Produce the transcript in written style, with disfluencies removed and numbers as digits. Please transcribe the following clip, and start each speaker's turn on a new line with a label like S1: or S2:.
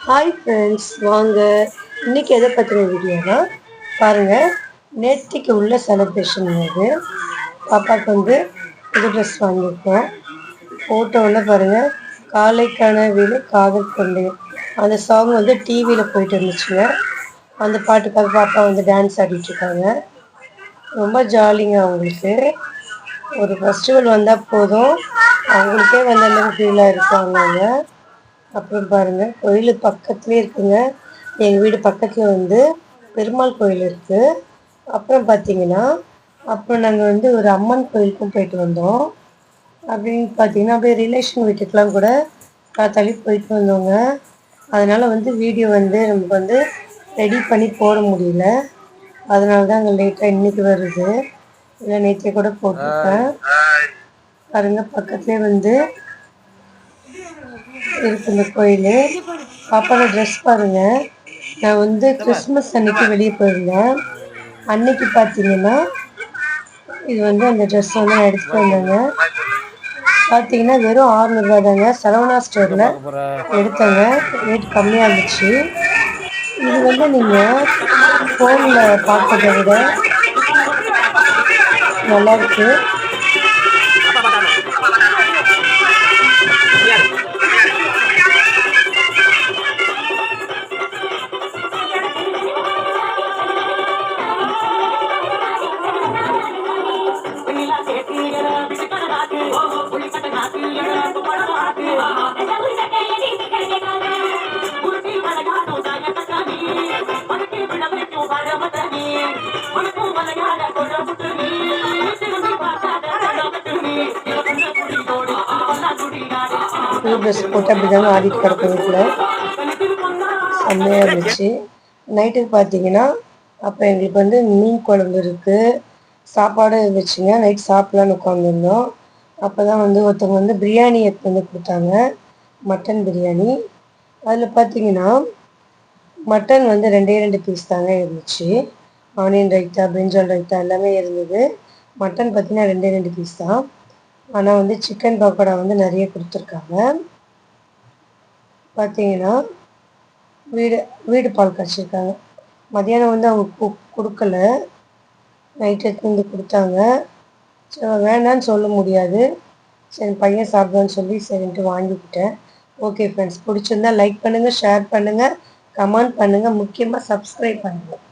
S1: Hi friends, வாங்க இன்னைக்கு எதை பற்றின வீடியோனா பாருங்கள். நேத்திக்கு உள்ள செலிப்ரேஷன் இது. பாப்பாவுக்கு வந்து புது ட்ரெஸ் வாங்கியிருக்கோம். ஃபோட்டோவில் பாருங்கள், காலைக்கான வேலை காதல் கொண்டே அந்த சாங் வந்து டிவியில் போயிட்டு இருந்துச்சுங்க. அந்த பாட்டுக்காக பாப்பா வந்து டான்ஸ் ஆடிட்டுருக்காங்க. ரொம்ப ஜாலிங்க அவங்களுக்கு. ஒரு ஃபெஸ்டிவல் வந்தால் போதும், அவங்களுக்கே வந்து அளவுக்கு ஃபீலாக இருக்காங்க. அப்புறம் பாருங்கள், கோயில் பக்கத்துலேயே இருக்குங்க. எங்கள் வீடு பக்கத்தில் வந்து பெருமாள் கோயில் இருக்குது. அப்புறம் பார்த்தீங்கன்னா, அப்புறம் நாங்கள் வந்து ஒரு அம்மன் கோயிலுக்கும் போயிட்டு வந்தோம். அப்படின்னு பார்த்தீங்கன்னா, அப்படியே ரிலேஷன் வீட்டுக்கெலாம் கூட காத்தாலே போயிட்டு வந்தோங்க. அதனால் வந்து வீடியோ வந்து நமக்கு வந்து ரெடி பண்ணி போட முடியல. அதனால தான் அங்கே லேட்டாக இன்றைக்கி வருது. இல்லை நேற்றே கூட போட்டிருப்பேன். பாருங்கள், பக்கத்துலேயே வந்து இருக்கு இந்த கோயில். பாப்பாவோட ட்ரெஸ் பாருங்க. நான் வந்து கிறிஸ்மஸ் அன்னைக்கு வெளியே போயிருந்தேன். அன்னைக்கு பார்த்தீங்கன்னா இது வந்து அந்த ட்ரெஸ் வந்து நான் எடுத்துகிட்டு வந்தேங்க. பார்த்தீங்கன்னா வெறும் 600 தாங்க. சரவணா ஸ்டோரில் எடுத்தேங்க. ரேட் கம்மியாக இருந்துச்சு. இது வந்து நீங்கள் ஃபோனில் பார்க்கறத விட நல்லாயிருக்கு. புது ட்ரெஸ் போட்டு அப்படி தாங்க ஆடிட்டு கிடக்கும் வீட்டில். செம்மையாக இருந்துச்சு. நைட்டுக்கு பார்த்தீங்கன்னா அப்போ எங்களுக்கு வந்து மீன் குழம்பு இருக்குது, சாப்பாடு வச்சுங்க. நைட் சாப்பிட்லான்னு உட்காந்துருந்தோம். அப்போ தான் வந்து ஒருத்தவங்க வந்து பிரியாணி எடுத்து வந்து கொடுத்தாங்க, மட்டன் பிரியாணி. அதில் பார்த்தீங்கன்னா மட்டன் வந்து 2 பீஸ் தாங்க இருந்துச்சு. ஆனியன் ரைத்தா, பிரிஞ்சால் ரைத்தா எல்லாமே இருந்தது. மட்டன் பார்த்தீங்கன்னா 2 பீஸ் தான். ஆனால் வந்து சிக்கன் பக்கோடா வந்து நிறைய கொடுத்துருக்காங்க. பார்த்தீங்கன்னா வீடு பால் காய்ச்சிருக்காங்க. மதியானம் வந்து அவங்க கொடுக்கல, நைட்டு எடுத்து வந்து கொடுத்தாங்க. சரி வேண்டான்னு சொல்ல முடியாது. சரி பையன் சாப்பிடுவான்னு சொல்லி சரின்ட்டு வாங்கிக்கிட்டேன். ஓகே ஃப்ரெண்ட்ஸ், பிடிச்சிருந்தா லைக் பண்ணுங்கள், ஷேர் பண்ணுங்கள், கமெண்ட் பண்ணுங்கள், முக்கியமாக சப்ஸ்கிரைப் பண்ணுங்கள்.